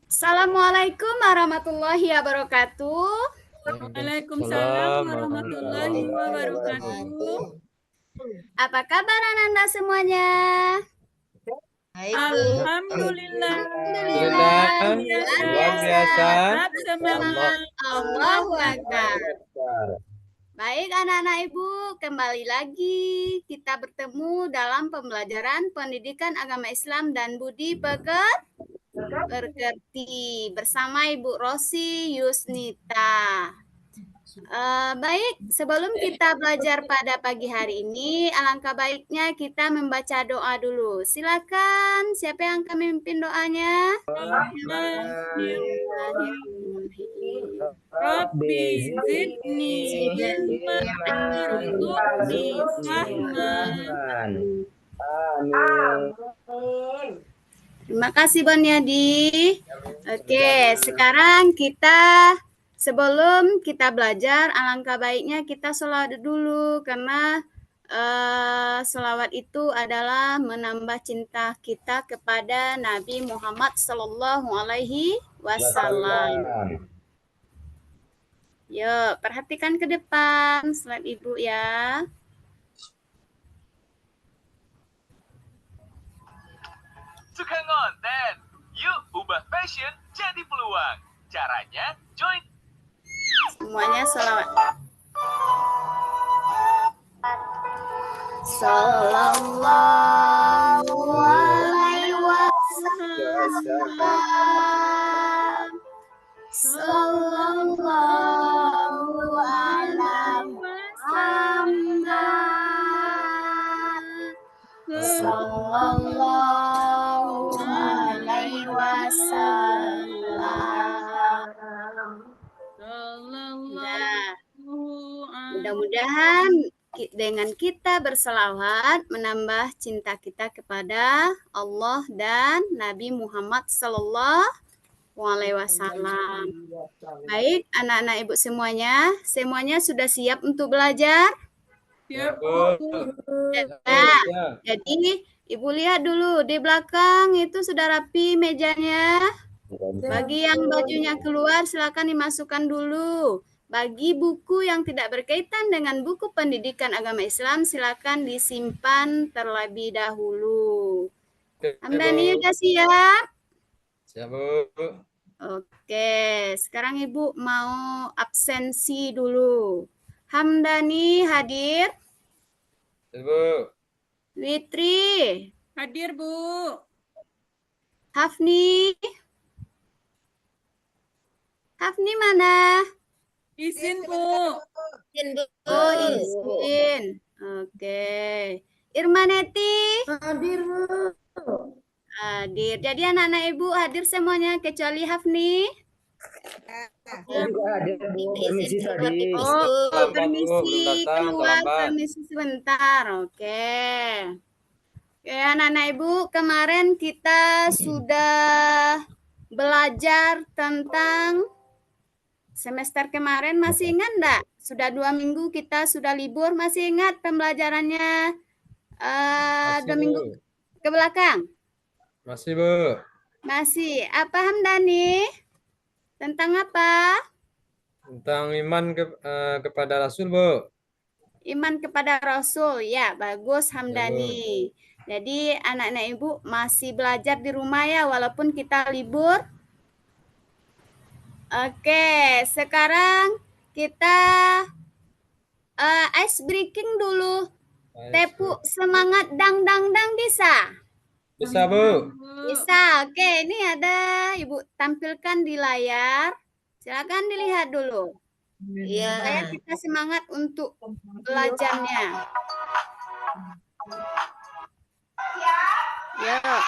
Assalamualaikum warahmatullahi wabarakatuh. Waalaikumsalam Waalaikumsalam warahmatullahi warahmatullahi wabarakatuh. wabarakatuh. Apa kabar anak-anak semuanya? Alhamdulillah, Alhamdulillah, luar Alhamdulillah, luar biasa. luar biasa. biasa. Tetap Allah semangat. Allahu Allahu Akbar. Akbar. Baik anak-anak ibu, kembali lagi kita bertemu dalam pembelajaran pendidikan agama Islam dan budi pekerti bersama Ibu Rosi Yusnita. Baik, sebelum kita belajar pada pagi hari ini, alangkah baiknya kita membaca doa dulu. Silakan, siapa yang akan memimpin doanya? Rabbi zidni ilman warzuqni fahman. Terima kasih Bang Yadi. Oke, sekarang sebelum kita belajar, alangkah baiknya kita sholawat dulu karena sholawat itu adalah menambah cinta kita kepada Nabi Muhammad Sallallahu Alaihi Wasallam. Yuk, perhatikan ke depan slide Ibu ya. Suka ngonten? Yuk ubah passion jadi peluang. Caranya join. Semuanya sholawat. Sallallahu alaihi wasallam. Sallallahu alaihi wasallam. Sallallahu alaihi wasallam. Nah, mudah-mudahan dengan kita berselawat menambah cinta kita kepada Allah dan Nabi Muhammad Sallallahu Alaihi Wasallam. Baik, anak-anak ibu semuanya sudah siap untuk belajar? Siap, Bu. Nah, jadi ibu lihat dulu di belakang itu sudah rapi mejanya. Bagi yang bajunya keluar silakan dimasukkan dulu. Bagi buku yang tidak berkaitan dengan buku pendidikan agama Islam silakan disimpan terlebih dahulu. Hamdani udah siap? Siap, Bu. Oke, sekarang Ibu mau absensi dulu. Hamdani hadir? Siap, Bu. Witri? hadir Bu. Hafni? Hafni mana? Izin Bu. Oh, izin. Oke. Irmaneti? Hadir, Bu. Hadir. Jadi anak-anak Ibu hadir semuanya kecuali Hafni? Hadir, Bu. Permisi tadi. Oh, permisi keluar, terlambat. permisi sebentar. Oke. Oke, anak-anak Ibu, kemarin kita sudah belajar tentang semester kemarin, masih ingat enggak? Sudah 2 minggu kita sudah libur, masih ingat pembelajarannya 2 minggu ke belakang? Masih, Bu. Masih. Apa Hamdani? Tentang apa? Tentang iman kepada Rasul, Bu. Iman kepada Rasul. Ya, bagus Hamdani. Jadi anak-anak Ibu masih belajar di rumah ya walaupun kita libur. Oke, sekarang kita ice breaking dulu. Tepu semangat dang dang dang bisa? Bisa, Bu. Bisa. Oke, ini ada Ibu tampilkan di layar. Silakan dilihat dulu. Iya. Supaya kita semangat untuk belajarnya. Yuk.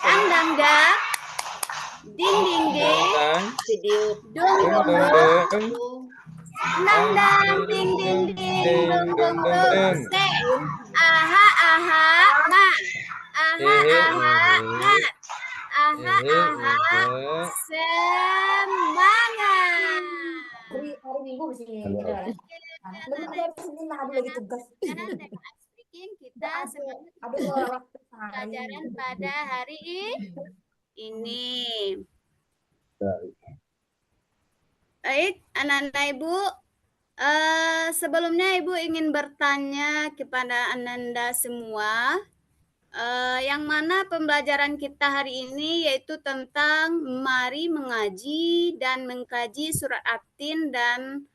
Dang dang dang. Ding ding ding. Video. Dung dung dung. Dang dang ding ding ding. Dung dung dung. Se. Aha aha ma. Aha aha ma. Aha aha semangat. Hari Minggu di sini. Ada lagi tugas. bikin kita semangat pelajaran pada hari ini. Baik, anak-anak Ibu, sebelumnya Ibu ingin bertanya kepada Ananda semua, yang mana pembelajaran kita hari ini yaitu tentang mari mengaji dan mengkaji surat At-Tin dan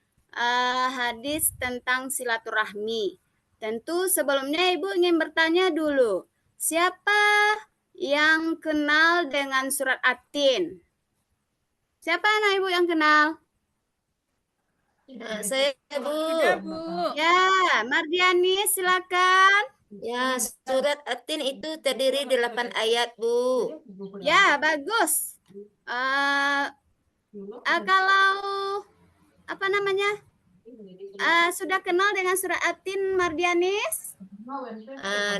hadis tentang silaturahmi. Tentu sebelumnya Ibu ingin bertanya dulu, siapa yang kenal dengan surat At-Tin? Siapa anak Ibu yang kenal? Saya Sudah, Bu. Bu. Ya, Mardiani silakan. Ya, surat At-Tin itu terdiri 8 ayat, Bu. Ya, bagus. Kalau apa namanya? Sudah kenal dengan surat At-Tin, Mardianis?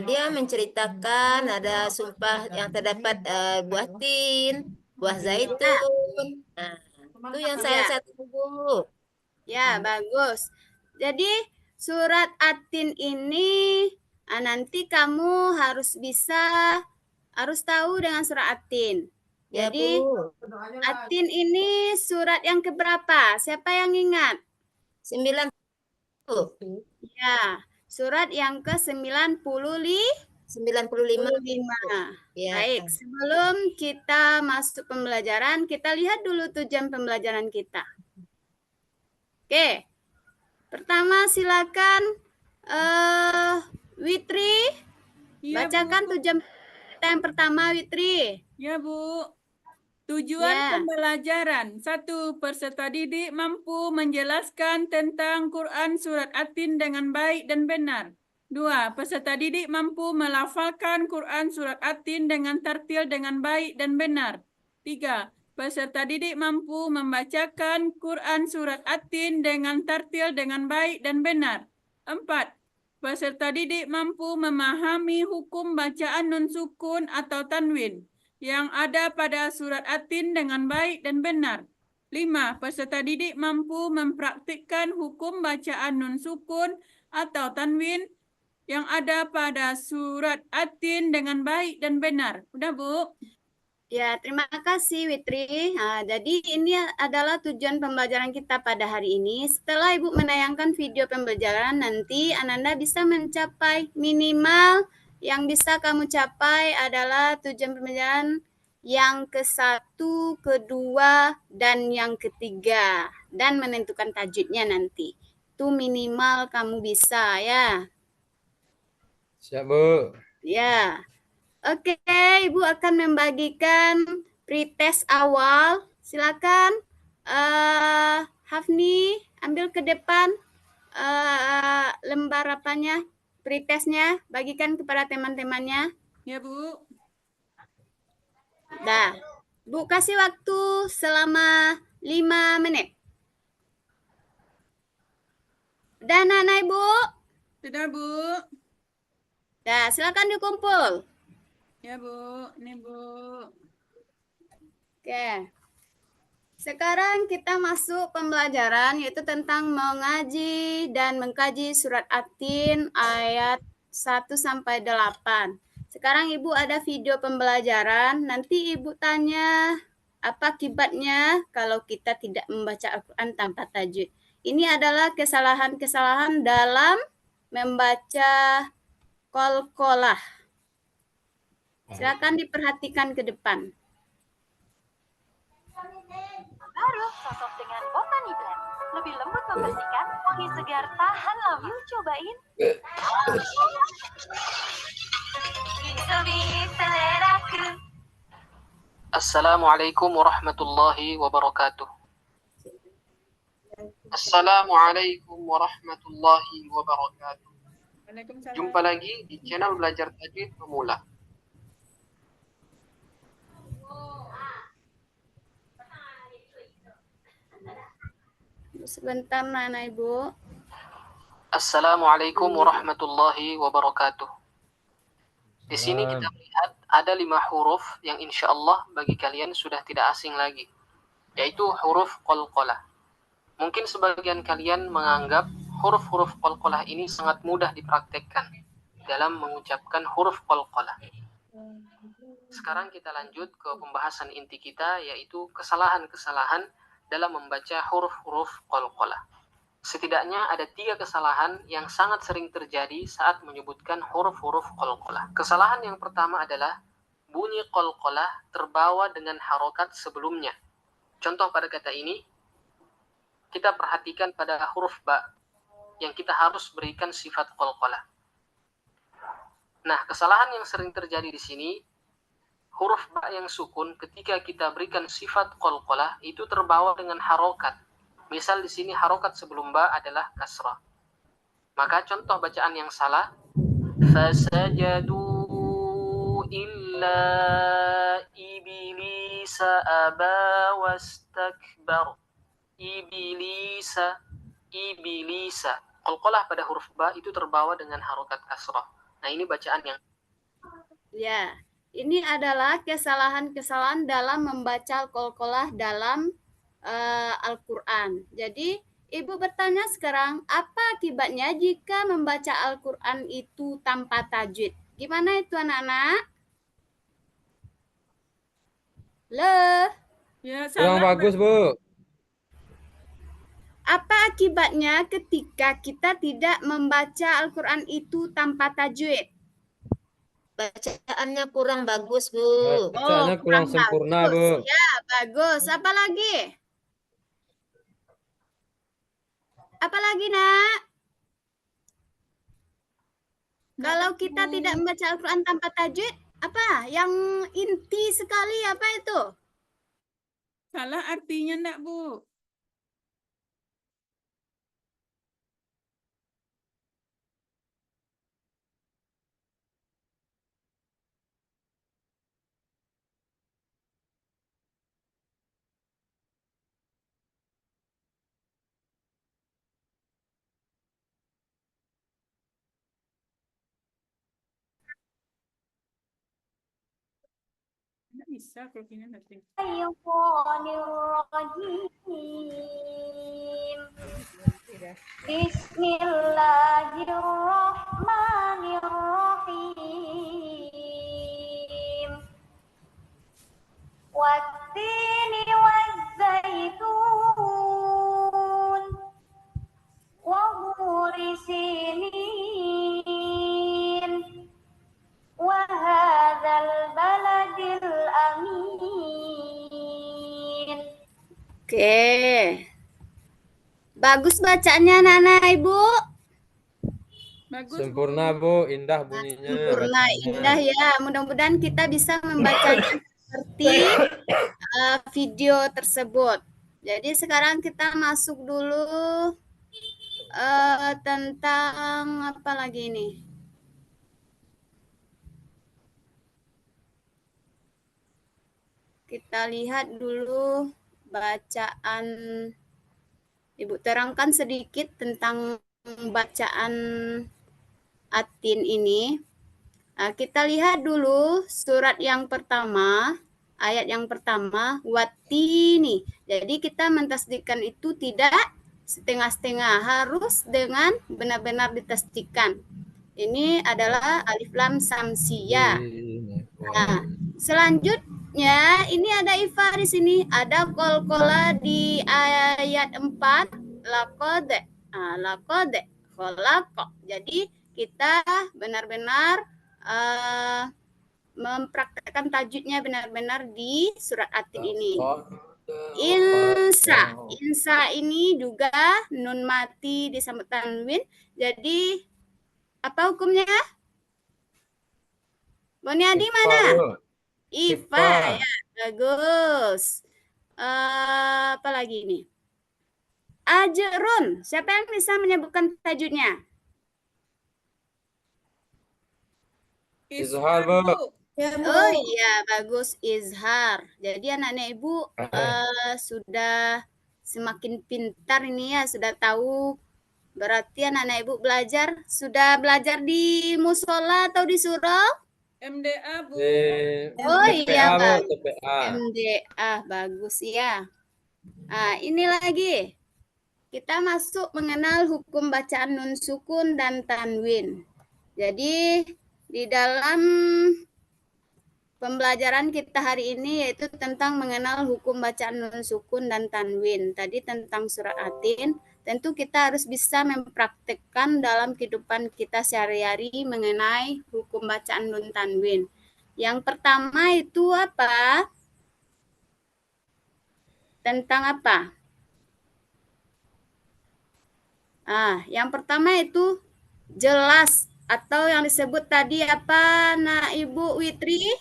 Dia menceritakan ada sumpah yang terdapat buah tin, buah zaitun. Nah, itu yang saya tahu, Bu. Ya, bagus. Jadi surat At-Tin ini nanti kamu harus tahu dengan surat At-Tin. Ya, Jadi Bu. At-Tin ini surat yang keberapa? Siapa yang ingat? 9. Ya, surat yang ke-95. 95. Ya. Baik, sebelum kita masuk pembelajaran, kita lihat dulu tujuan pembelajaran kita. Oke, pertama silakan Witri, Iya, bacakan Bu. tujuan kita yang pertama, Witri. Ya, Bu. Tujuan pembelajaran. 1. Peserta didik mampu menjelaskan tentang Quran Surat At-Tin dengan baik dan benar. 2. Peserta didik mampu melafalkan Quran Surat At-Tin dengan tartil dengan baik dan benar. 3. Peserta didik mampu membacakan Quran Surat At-Tin dengan tartil dengan baik dan benar. 4. Peserta didik mampu memahami hukum bacaan nun sukun atau tanwin yang ada pada surat At-Tin dengan baik dan benar. 5. Peserta didik mampu mempraktikkan hukum bacaan nun sukun atau tanwin yang ada pada surat At-Tin dengan baik dan benar. Udah, Bu? Ya, terima kasih Witri. Jadi ini adalah tujuan pembelajaran kita pada hari ini. Setelah Ibu menayangkan video pembelajaran, nanti Ananda bisa mencapai minimal yang bisa kamu capai adalah tujuan pembelajaran yang ke-1, kedua, dan yang ketiga. Dan menentukan tajwidnya nanti. Itu minimal kamu bisa ya. Siap, Bu. Ya. Oke, Ibu akan membagikan pretest awal. Silakan Hafni ambil ke depan lembar apanya, pretestnya, bagikan kepada teman-temannya. Ya, Bu. Dah. Bu kasih waktu selama 5 menit. Udah anak-anak Ibu? Sudah, Bu. Dah, silakan dikumpul. Ya, Bu. Ini, Bu. Oke. Sekarang kita masuk pembelajaran yaitu tentang mengaji dan mengkaji surat At-Tin ayat 1 sampai 8. Sekarang Ibu ada video pembelajaran, nanti Ibu tanya apa akibatnya kalau kita tidak membaca Al-Qur'an tanpa tajwid. Ini adalah kesalahan-kesalahan dalam membaca qalqalah. Silakan diperhatikan ke depan. Baru sosok dengan Botani Blend. Lebih lembut membersihkan, wangi segar tahan lama. Yuk cobain. Assalamualaikum warahmatullahi wabarakatuh. Assalamualaikum warahmatullahi wabarakatuh. Waalaikumsalam. Jumpa lagi di channel Belajar Tajwid Pemula. Sebentar, Nana Ibu. Assalamualaikum warahmatullahi wabarakatuh. Di sini kita melihat ada 5 huruf yang insya Allah bagi kalian sudah tidak asing lagi, yaitu huruf qalqalah. Mungkin sebagian kalian menganggap huruf-huruf qalqalah ini sangat mudah dipraktekkan. dalam mengucapkan huruf qalqalah. Sekarang kita lanjut ke pembahasan inti kita, yaitu kesalahan-kesalahan dalam membaca huruf-huruf qalqalah. Setidaknya ada 3 kesalahan yang sangat sering terjadi saat menyebutkan huruf-huruf qalqalah. Kesalahan yang pertama adalah bunyi qalqalah terbawa dengan harokat sebelumnya. Contoh pada kata ini, kita perhatikan pada huruf ba yang kita harus berikan sifat qalqalah. Nah, kesalahan yang sering terjadi di sini, huruf ba yang sukun ketika kita berikan sifat qalqalah itu terbawa dengan harokat. Misal di sini harokat sebelum ba adalah kasrah. Maka contoh bacaan yang salah, fasajadu illa iblisa aba wastakbar. Iblisa. Qalqalah pada huruf ba itu terbawa dengan harokat kasrah. Nah, ini bacaan yang ya, ini adalah kesalahan-kesalahan dalam membaca qalqalah dalam Al-Quran. Jadi, Ibu bertanya sekarang, apa akibatnya jika membaca Al-Quran itu tanpa tajwid? Gimana itu anak-anak? Ya, Kurang salah. bagus, Bu. Apa akibatnya ketika kita tidak membaca Al-Quran itu tanpa tajwid? Bacaannya kurang bagus, Bu. Bacaannya kurang sempurna, Bu. Ya, bagus. Apa lagi? Apa lagi, Nak? Kalau kita tidak membaca Al-Quran tanpa tajwid, apa? Yang inti sekali apa itu? Salah artinya enggak, Bu? Nggak bisa kalau gini nanti. Bismillahirrahmanirrahim. Wattini wazzaitun wa huri sinin wa hadzal baladil amin. Oke. Bagus bacaannya anak-anak Ibu. Bagus, Sempurna, Bu. Indah bunyinya. Sempurna, bacanya. indah ya. Mudah-mudahan kita bisa membacanya seperti video tersebut. Jadi sekarang kita masuk dulu tentang apa lagi ini? Kita lihat dulu bacaan. Ibu terangkan sedikit tentang bacaan Atin ini. Kita lihat dulu surat yang pertama, ayat yang pertama, watini. Jadi kita mentasdikkan itu tidak setengah-setengah, harus dengan benar-benar ditasdikkan. Ini adalah alif lam samsiyah. Nah, selanjutnya ini ada ifa di sini, ada qalqalah di ayat 4, laqad, khalaqa. Jadi kita benar-benar mempraktekkan tajwidnya benar-benar di surat Atin ini. Insa ini juga nun mati disambut tanwin. Jadi apa hukumnya? Boniadi mana? Ifa ya, bagus. Apa lagi ini? Ajrun. Siapa yang bisa menyebutkan tajwidnya? Izhar, Bu. Oh iya, bagus, izhar. Jadi anak-anak Ibu sudah semakin pintar ini ya, sudah tahu. Berarti anak-anak Ibu sudah belajar di musola atau di surau? MDA, Bu. Oh iya, TPA, Bu. TPA. MDA, bagus ya. Nah, ini lagi. Kita masuk mengenal hukum bacaan nun sukun dan tanwin. Jadi di dalam pembelajaran kita hari ini yaitu tentang mengenal hukum bacaan nun sukun dan tanwin. Tadi tentang surat Atin, tentu kita harus bisa mempraktekkan dalam kehidupan kita sehari-hari mengenai hukum bacaan nun tanwin. Yang pertama itu apa? Tentang apa? Yang pertama itu jelas atau yang disebut tadi apa, Ibu Witri?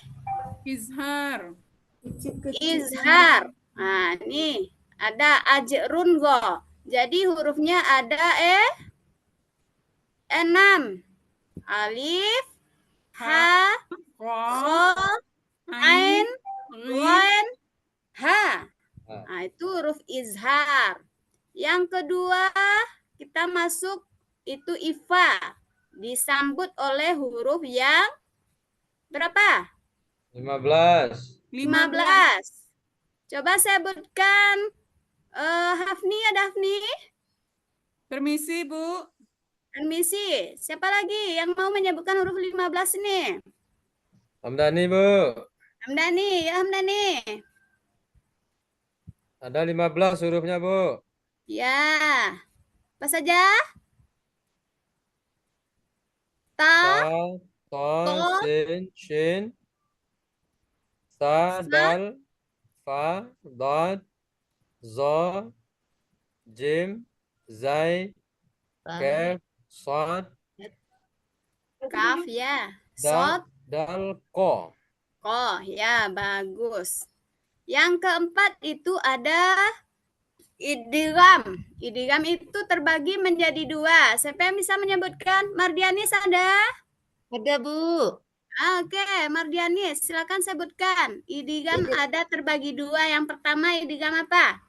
Izhar. Izhar. Nih ada ajrun go. Jadi hurufnya ada 6. Alif, ha, kho, ain, ghain, ha. Itu huruf izhar. Yang kedua, kita masuk itu ifa. Disambut oleh huruf yang berapa? 15. 15. Coba sebutkan. Hafni, ada Hafni? Permisi, Bu. Permisi. Siapa lagi yang mau menyebutkan huruf 15 ini? Hamdani, Bu. Hamdani, ya Hamdani. Ada 15 hurufnya, Bu. Ya. Apa saja? Ta, sin, shin, sa, dal, fa, dad, za, jim, zai, kaf, sad, kaf ya. Sod, dal, ko. ko, ya bagus. Yang keempat itu ada idgham. Idgham itu terbagi menjadi 2. Siapa yang bisa menyebutkan? Mardianis ada? Ada, Bu. Oke, Mardianis, silakan sebutkan. Idgham ada terbagi 2. Yang pertama idgham apa?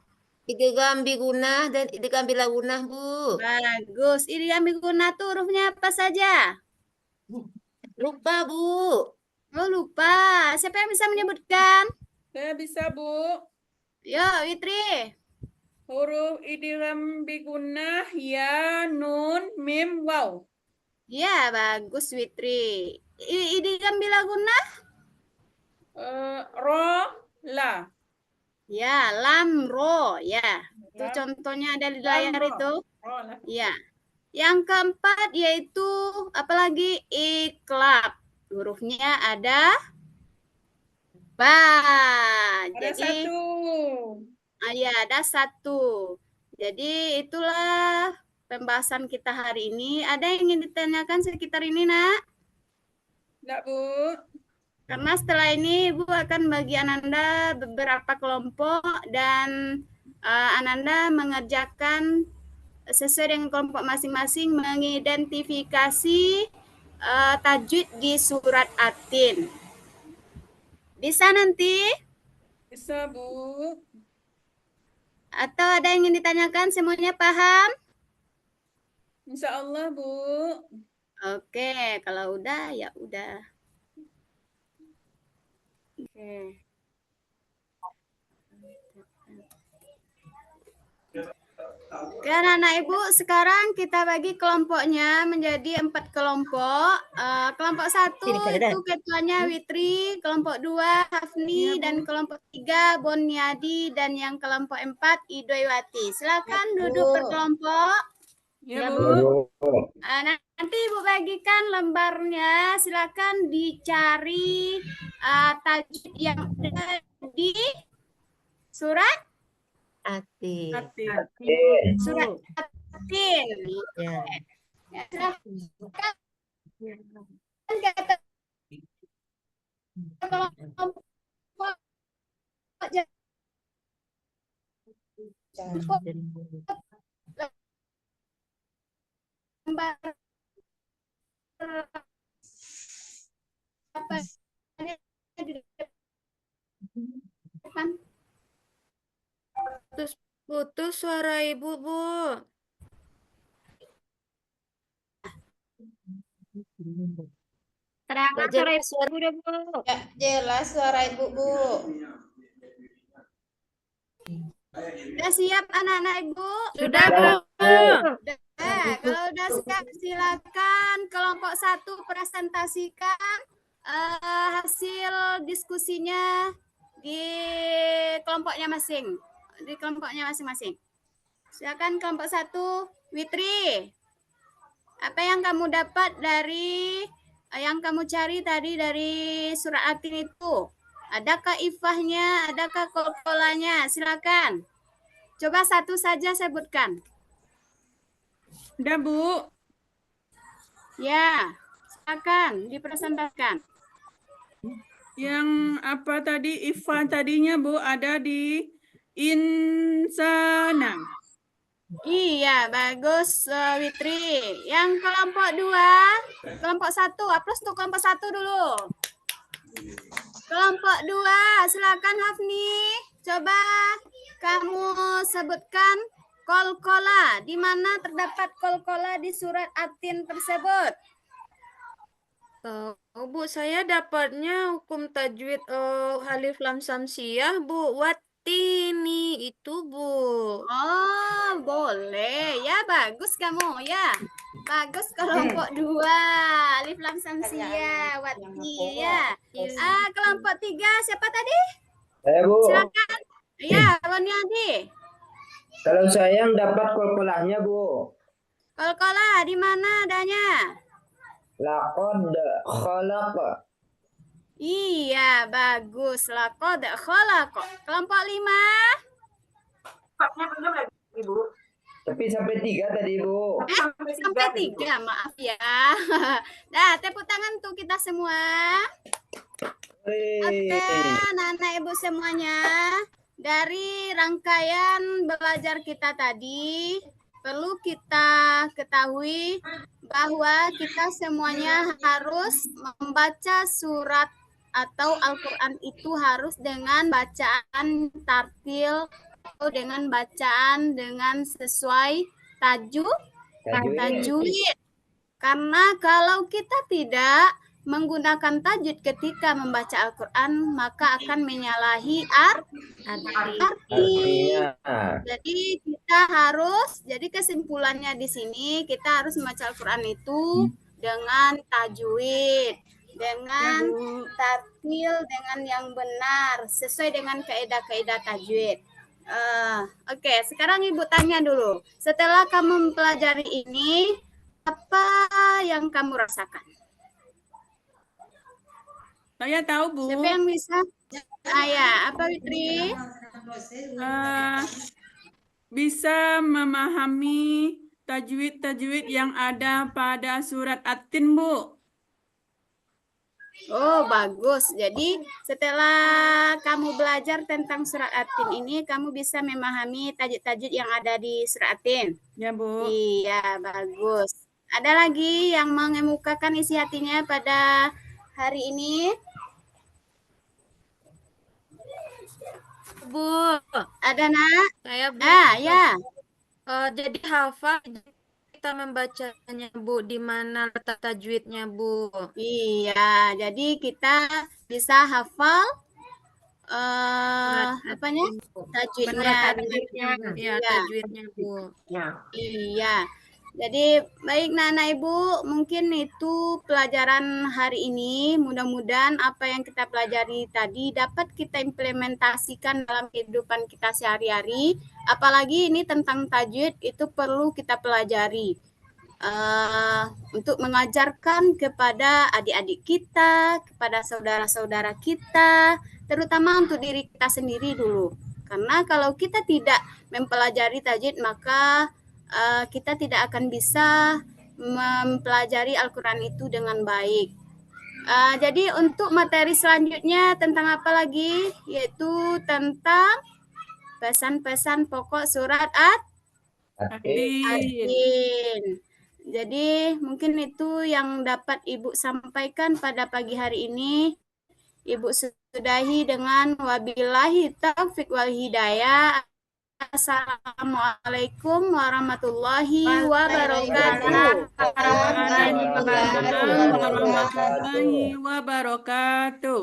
Idgham bigunah dan idgham bila gunah, Bu. Bagus. Idgham bigunah tuh hurufnya apa saja? Lupa, Bu. Oh, lupa. Siapa yang bisa menyebutkan? Saya bisa, Bu. Yo, Witri. Huruf idgham bigunah ya, nun, mim, waw. Ya, bagus Witri. Idgham bila gunah? Ro, la. Ya, lam, ro. Ya, itu contohnya ada di layar itu. Ro, la. Ya. Yang keempat yaitu apalagi iklab. Hurufnya ada ba. Ada Jadi 1. ya, ada 1. Jadi itulah pembahasan kita hari ini. Ada yang ingin ditanyakan sekitar ini, Nak? Enggak, Bu. Karena setelah ini Ibu akan bagi Ananda beberapa kelompok dan Ananda mengerjakan sesuai dengan kelompok masing-masing mengidentifikasi tajwid di surat Atin. Bisa nanti? Bisa, Bu. Atau ada yang ingin ditanyakan? Semuanya paham? Insya Allah, Bu. Oke, kalau udah ya udah. Oke. Oke, anak-anak Ibu, sekarang kita bagi kelompoknya menjadi 4 kelompok. Kelompok 1 itu ketuanya Witri, kelompok 2 Hafni, dan kelompok 3 Boniadi, dan yang kelompok 4 Idoywati. Silakan duduk per kelompok. Ya, Bu. Nanti Ibu bagikan lembarnya, silakan dicari tajwid yang ada di surat Atin. Surat Atin. Ya. Silakan lembar apa di depan. Putus suara Ibu, Bu. Terangkan suara Ibu deh, Bu. Ya, jelas suara Ibu, Bu. Sudah siap anak-anak Ibu? Sudah, Bu. Sudah. Kalau udah siap silakan kelompok 1 presentasikan hasil diskusinya di kelompoknya masing-masing. Silakan kelompok 1, Witri. Apa yang kamu dapat dari yang kamu cari tadi dari surat Atin itu? Adakah ifahnya, adakah kolkolanya? Silakan. Coba satu saja sebutkan. Udah, Bu. Ya, silakan dipresentasikan. Yang apa tadi, ifah tadinya, Bu, ada di insana. Iya, bagus Witri. Yang kelompok 2, kelompok 1, aplaus untuk kelompok 1 dulu. Kelompok 2, silakan Hafni. Coba kamu sebutkan kolkola. Di mana terdapat kolkola di surat Atin tersebut? Oh, Bu, saya dapatnya hukum tajwid alif lam samsiyah, Bu. Watini itu, Bu. Oh, boleh. Ya, bagus kamu ya. Bagus kelompok 2. Alif lam samsiyah, wati ya. Kelompok 3 siapa tadi? Saya, Bu. Silakan. Ya, Roniadi. Kalau saya yang dapat kolkolahnya, Bu. Kolkola di mana adanya? Laqad khalaqa. Iya, bagus. Laqad khalaqa. Kelompok 5. Tapi sampai 3 tadi, Bu. Sampai 3, maaf ya. Nah, tepuk tangan untuk kita semua. Oke, anak-anak ibu semuanya. Dari rangkaian belajar kita tadi, perlu kita ketahui bahwa kita semuanya harus membaca surat atau Al-Quran itu harus dengan bacaan tartil atau dengan bacaan dengan sesuai tajwid. Karena kalau kita tidak menggunakan tajwid ketika membaca Al-Quran, maka akan menyalahi arti. Jadi kita harus, jadi kesimpulannya di sini kita harus membaca Al-Quran itu dengan tajwid, dengan tartil, dengan yang benar, sesuai dengan kaidah-kaidah tajwid. Oke, sekarang Ibu tanya dulu. Setelah kamu mempelajari ini, apa yang kamu rasakan? Saya tahu, Bu. Siapa yang bisa? Ya, apa Witri? Bisa memahami tajwid-tajwid yang ada pada surat Atin, Bu. Oh, bagus. Jadi setelah kamu belajar tentang surat Atin ini, kamu bisa memahami tajwid-tajwid yang ada di surat Atin. Ya, Bu. Iya, bagus. Ada lagi yang mengemukakan isi hatinya pada hari ini? Bu, ada nak? Saya, Bu. Ya. Jadi hafal kita membacanya, Bu, di mana letak tajwidnya, Bu? Iya, jadi kita bisa hafal apanya? Tajwidnya. Ya, tajwidnya, Bu. Iya. Jadi baik Nana Ibu, mungkin itu pelajaran hari ini. Mudah-mudahan apa yang kita pelajari tadi dapat kita implementasikan dalam kehidupan kita sehari-hari. Apalagi ini tentang tajwid, itu perlu kita pelajari untuk mengajarkan kepada adik-adik kita, kepada saudara-saudara kita, terutama untuk diri kita sendiri dulu. Karena kalau kita tidak mempelajari tajwid, maka kita tidak akan bisa mempelajari Al-Quran itu dengan baik. Jadi untuk materi selanjutnya tentang apa lagi? Yaitu tentang pesan-pesan pokok surat Atin. Jadi mungkin itu yang dapat Ibu sampaikan pada pagi hari ini. Ibu sudahi dengan wabillahi taufiq wal hidayah. Assalamualaikum warahmatullahi wabarakatuh. Waalaikumsalam warahmatullahi wabarakatuh.